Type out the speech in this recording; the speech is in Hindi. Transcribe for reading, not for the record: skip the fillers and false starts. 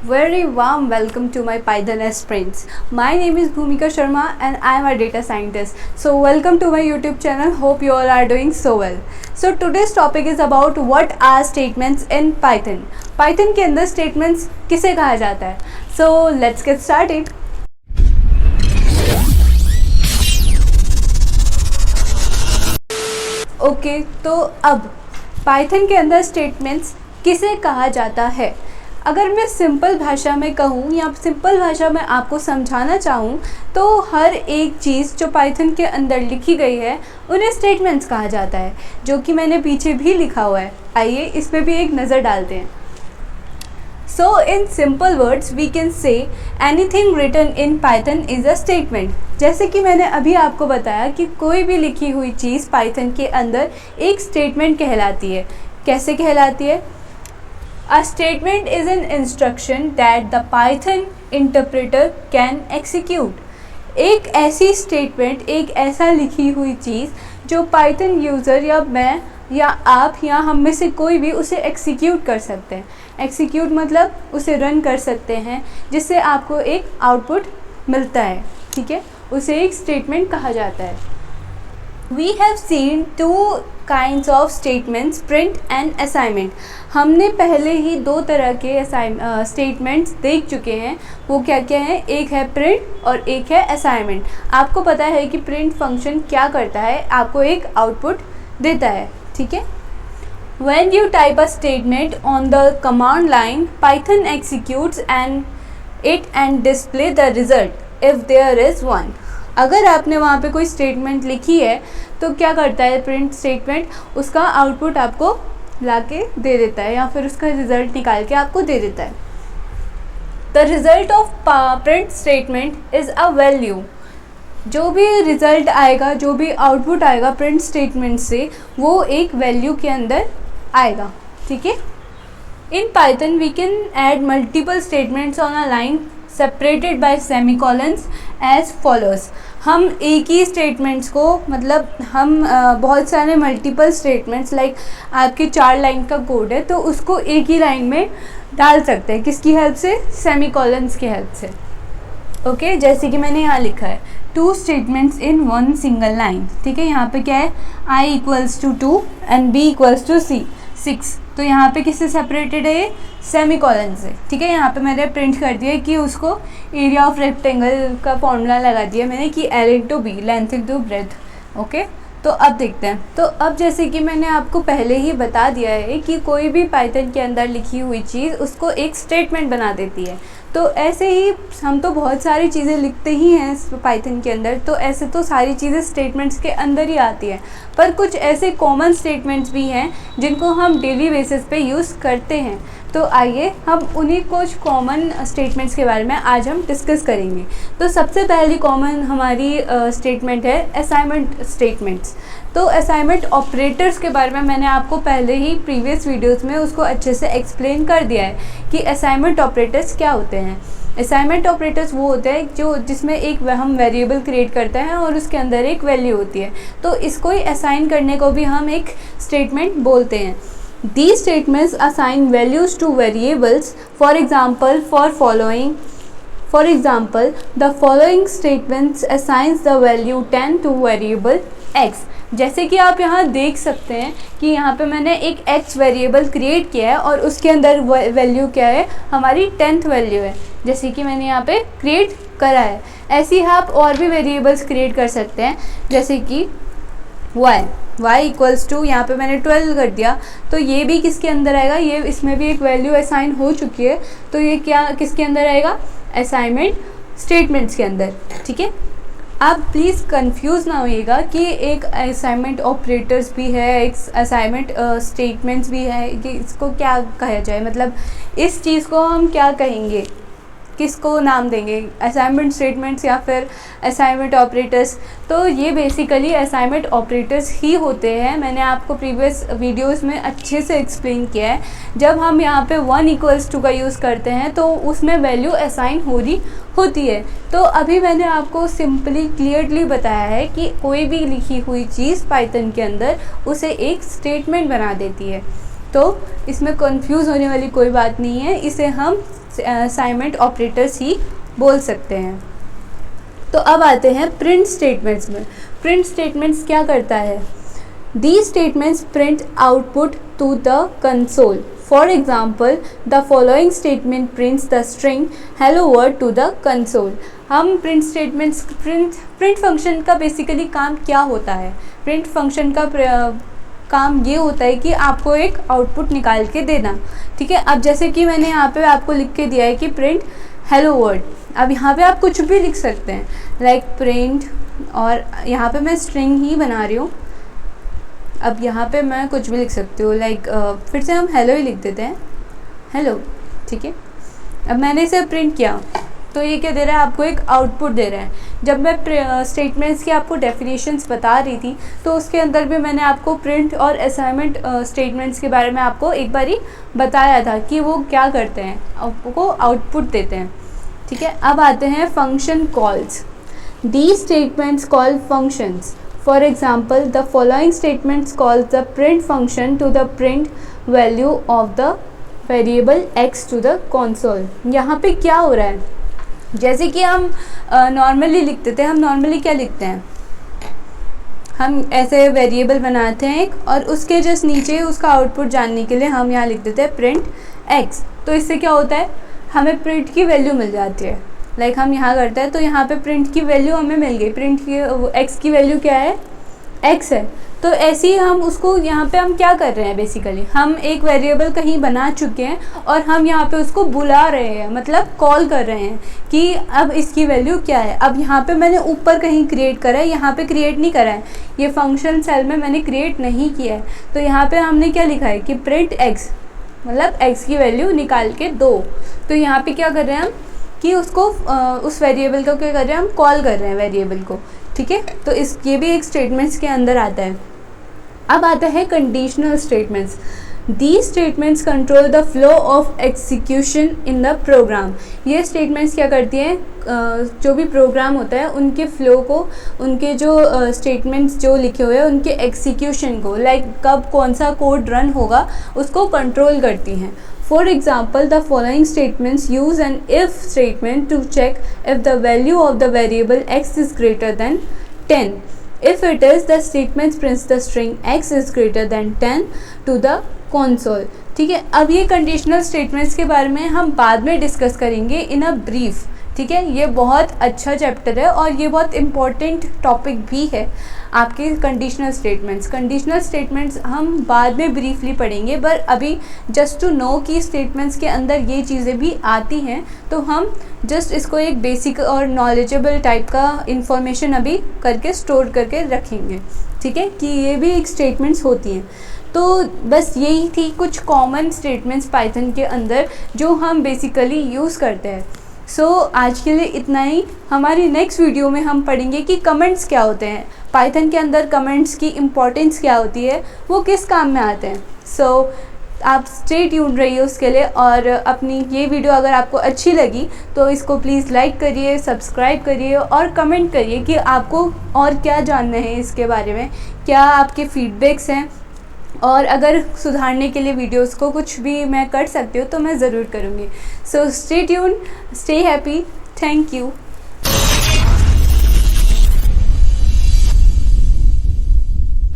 Very warm welcome to my Python Sprints. My name is Bhumika Sharma and I am a data scientist. So welcome to my YouTube channel. Hope you all are doing so well. So today's topic is about what are statements in Python. Python के अंदर statements किसे कहा जाता है? So let's get started. Okay तो अब पाइथन के अंदर स्टेटमेंट्स किसे कहा जाता है? अगर मैं सिंपल भाषा में कहूँ या सिंपल भाषा में आपको समझाना चाहूँ तो हर एक चीज़ जो पाइथन के अंदर लिखी गई है उन्हें स्टेटमेंट्स कहा जाता है, जो कि मैंने पीछे भी लिखा हुआ है। आइए इस पर भी एक नज़र डालते हैं। So in simple words we can say anything written in Python is a statement। जैसे कि मैंने अभी आपको बताया कि कोई भी लिखी हुई चीज़ पाइथन के अंदर एक स्टेटमेंट कहलाती है। कैसे कहलाती है? A statement is an instruction that the Python interpreter can execute। एक ऐसी स्टेटमेंट, एक ऐसा लिखी हुई चीज़ जो पाइथन यूज़र या मैं या आप या हम में से कोई भी उसे एक्सिक्यूट कर सकते हैं। एक्सिक्यूट मतलब उसे रन कर सकते हैं, जिससे आपको एक आउटपुट मिलता है। ठीक है, उसे एक स्टेटमेंट कहा जाता है। We have seen two kinds of statements, print and assignment। हमने पहले ही दो तरह के स्टेटमेंट्स देख चुके हैं। वो क्या क्या है? एक है प्रिंट और एक है असाइनमेंट। आपको पता है कि प्रिंट फंक्शन क्या करता है, आपको एक आउटपुट देता है। ठीक है, When you type a statement on the command line, Python executes it and display the result if there is one। अगर आपने वहाँ पे कोई स्टेटमेंट लिखी है तो क्या करता है प्रिंट स्टेटमेंट? उसका आउटपुट आपको ला के दे देता है या फिर उसका रिज़ल्ट निकाल के आपको दे देता है। The result of print statement is a value. जो भी रिज़ल्ट आएगा, जो भी आउटपुट आएगा प्रिंट स्टेटमेंट से, वो एक वैल्यू के अंदर आएगा। ठीक है, in Python we can add multiple statements on a line separated by semicolons as follows. हम एक ही स्टेटमेंट्स को, मतलब हम बहुत सारे मल्टीपल स्टेटमेंट्स, लाइक आपके 4 लाइन का कोड है तो उसको एक ही लाइन में डाल सकते हैं। किसकी हेल्प से? सेमीकोलन्स की हेल्प से। ओके, जैसे कि मैंने यहाँ लिखा है 2 स्टेटमेंट्स इन 1 सिंगल लाइन। ठीक है, यहाँ पे क्या है? i equals to 2 and b equals to 6। तो यहाँ पे किससे सेपरेटेड है? ये सेमीकोलन से। ठीक है, यहाँ पे मैंने प्रिंट कर दिया कि उसको एरिया ऑफ रेक्टेंगल का फॉर्मूला लगा दिया मैंने कि L into B, length into breadth. Okay, तो अब देखते हैं। तो अब जैसे कि मैंने आपको पहले ही बता दिया है कि कोई भी पाइथन के अंदर लिखी हुई चीज़ उसको एक स्टेटमेंट बना देती है। तो ऐसे ही हम तो बहुत सारी चीज़ें लिखते ही हैं पाइथन के अंदर, तो ऐसे तो सारी चीज़ें स्टेटमेंट्स के अंदर ही आती हैं, पर कुछ ऐसे कॉमन स्टेटमेंट्स भी हैं जिनको हम डेली बेसिस पे यूज़ करते हैं। तो आइए हम उन्हीं कुछ कॉमन स्टेटमेंट्स के बारे में आज हम डिस्कस करेंगे। तो सबसे पहली कॉमन हमारी स्टेटमेंट है असाइनमेंट स्टेटमेंट्स। तो असाइनमेंट ऑपरेटर्स के बारे में मैंने आपको पहले ही प्रीवियस वीडियोस में उसको अच्छे से एक्सप्लेन कर दिया है कि असाइनमेंट ऑपरेटर्स क्या होते हैं। असाइनमेंट ऑपरेटर्स वो होते हैं जिसमें एक हम वेरिएबल क्रिएट करते हैं और उसके अंदर एक वैल्यू होती है, तो इसको ही असाइन करने को भी हम एक स्टेटमेंट बोलते हैं। These statements assign values to variables. For example, the following statements assigns the value 10 to variable x। जैसे कि आप यहाँ देख सकते हैं कि यहाँ पे मैंने एक x वेरिएबल क्रिएट किया है और उसके अंदर वैल्यू क्या है? हमारी 10th वैल्यू है, जैसे कि मैंने यहाँ पे क्रिएट करा है। ऐसे ही आप और भी वेरिएबल्स क्रिएट कर सकते हैं, जैसे कि y इक्वल्स टू, यहाँ पे मैंने 12 कर दिया, तो ये भी किसके अंदर आएगा? ये इसमें भी एक वैल्यू असाइन हो चुकी है, तो ये क्या किसके अंदर आएगा? असाइनमेंट स्टेटमेंट्स के अंदर। ठीक है, आप प्लीज़ कंफ्यूज ना होइएगा कि एक असाइनमेंट ऑपरेटर्स भी है, एक असाइनमेंट स्टेटमेंट्स भी है, कि इसको क्या कहा जाए, मतलब इस चीज़ को हम क्या कहेंगे, किसको नाम देंगे? असाइनमेंट स्टेटमेंट्स या फिर असाइनमेंट ऑपरेटर्स? तो ये बेसिकली असाइनमेंट ऑपरेटर्स ही होते हैं। मैंने आपको प्रीवियस वीडियोस में अच्छे से एक्सप्लेन किया है। जब हम यहाँ पे 1 इक्वल्स टू का यूज़ करते हैं तो उसमें वैल्यू असाइन हो रही होती है। तो अभी मैंने आपको सिंपली क्लियरली बताया है कि कोई भी लिखी हुई चीज़ पाइथन के अंदर उसे एक स्टेटमेंट बना देती है। तो इसमें कंफ्यूज होने वाली कोई बात नहीं है, इसे हम असाइनमेंट ऑपरेटर्स ही बोल सकते हैं। तो अब आते हैं प्रिंट स्टेटमेंट्स में। प्रिंट स्टेटमेंट्स क्या करता है? These statements print output to the console. For example, the following statement prints the string hello world to the console. हम प्रिंट स्टेटमेंट्स प्रिंट फंक्शन का बेसिकली काम क्या होता है? प्रिंट फंक्शन का काम ये होता है कि आपको एक आउटपुट निकाल के देना, ठीक है। अब जैसे कि मैंने यहाँ पे आपको लिख के दिया है कि प्रिंट हेलो वर्ल्ड। अब यहाँ पे आप कुछ भी लिख सकते हैं, लाइक प्रिंट, और यहाँ पे मैं स्ट्रिंग ही बना रही हूँ। अब यहाँ पे मैं कुछ भी लिख सकती हूँ, लाइक फिर से हम हेलो ही लिख देते हैं, हेलो, ठीक है। अब मैंने इसे प्रिंट किया तो ये क्या दे रहा है? आपको एक आउटपुट दे रहा है। जब मैं स्टेटमेंट्स की आपको डेफिनेशंस बता रही थी तो उसके अंदर भी मैंने आपको प्रिंट और असाइनमेंट स्टेटमेंट्स के बारे में आपको एक बारी बताया था कि वो क्या करते हैं, आपको आउटपुट देते हैं, ठीक है। अब आते हैं function calls. The statements call functions. For example, the following statements calls the print function to the print value of the variable x to the console. यहाँ पे क्या हो रहा है? जैसे कि हम नॉर्मली लिखते थे, हम नॉर्मली क्या लिखते हैं? हम ऐसे वेरिएबल बनाते हैं एक, और उसके जस्ट नीचे उसका आउटपुट जानने के लिए हम यहाँ लिख देते हैं प्रिंट x। तो इससे क्या होता है? हमें प्रिंट की वैल्यू मिल जाती है। लाइक हम यहाँ करते हैं तो यहाँ पे प्रिंट की वैल्यू हमें मिल गई। प्रिंट की x की वैल्यू क्या है? x है। तो ऐसे ही हम उसको यहाँ पे हम क्या कर रहे हैं? बेसिकली हम एक वेरिएबल कहीं बना चुके हैं और हम यहाँ पे उसको बुला रहे हैं, मतलब कॉल कर रहे हैं कि अब इसकी वैल्यू क्या है। अब यहाँ पे मैंने ऊपर कहीं क्रिएट करा है, यहाँ पे क्रिएट नहीं करा है, ये फंक्शन सेल में मैंने क्रिएट नहीं किया है। तो यहाँ पे हमने क्या लिखा है कि प्रिंट x, मतलब x की वैल्यू निकाल के दो। तो यहाँ पे क्या कर रहे हैं हम कि उसको उस वेरिएबल को क्या कर रहे हैं? हम कॉल कर रहे हैं वेरिएबल को, ठीक है। तो ये भी एक स्टेटमेंट्स के अंदर आता है। अब आता है conditional statements. These statements control the flow of execution in the program. ये स्टेटमेंट्स क्या करती हैं? जो भी प्रोग्राम होता है उनके फ्लो को, उनके जो स्टेटमेंट्स जो लिखे हुए हैं उनके एग्जीक्यूशन को, लाइक कब कौन सा कोड रन होगा उसको कंट्रोल करती हैं। For example, the following statements use an if statement to check if the value of the variable x is greater than 10. If it is, the statement prints the string x is greater than 10 to the console. ठीक है। अब ये कंडीशनल स्टेटमेंट्स के बारे में हम बाद में डिस्कस करेंगे इन अ ब्रीफ, ठीक है। ये बहुत अच्छा चैप्टर है और ये बहुत इम्पॉर्टेंट टॉपिक भी है आपके कंडीशनल स्टेटमेंट्स हम बाद में ब्रीफली पढ़ेंगे, पर अभी जस्ट टू नो कि स्टेटमेंट्स के अंदर ये चीज़ें भी आती हैं, तो हम जस्ट इसको एक बेसिक और नॉलेजेबल टाइप का इंफॉर्मेशन अभी करके स्टोर करके रखेंगे, ठीक है, कि ये भी एक स्टेटमेंट्स होती हैं। तो बस यही थी कुछ कॉमन स्टेटमेंट्स पाइथन के अंदर जो हम बेसिकली यूज़ करते हैं। सो आज के लिए इतना ही। हमारी नेक्स्ट वीडियो में हम पढ़ेंगे कि कमेंट्स क्या होते हैं, पाइथन के अंदर कमेंट्स की इम्पोर्टेंस क्या होती है, वो किस काम में आते हैं। सो आप स्टे ट्यून्ड रहिए उसके लिए, और अपनी ये वीडियो अगर आपको अच्छी लगी तो इसको प्लीज़ लाइक करिए, सब्सक्राइब करिए और कमेंट करिए कि आपको और क्या जानना है इसके बारे में, क्या आपके फीडबैक्स हैं, और अगर सुधारने के लिए वीडियोस को कुछ भी मैं कर सकती हूँ तो मैं ज़रूर करूँगी। So stay tuned, stay happy, thank you.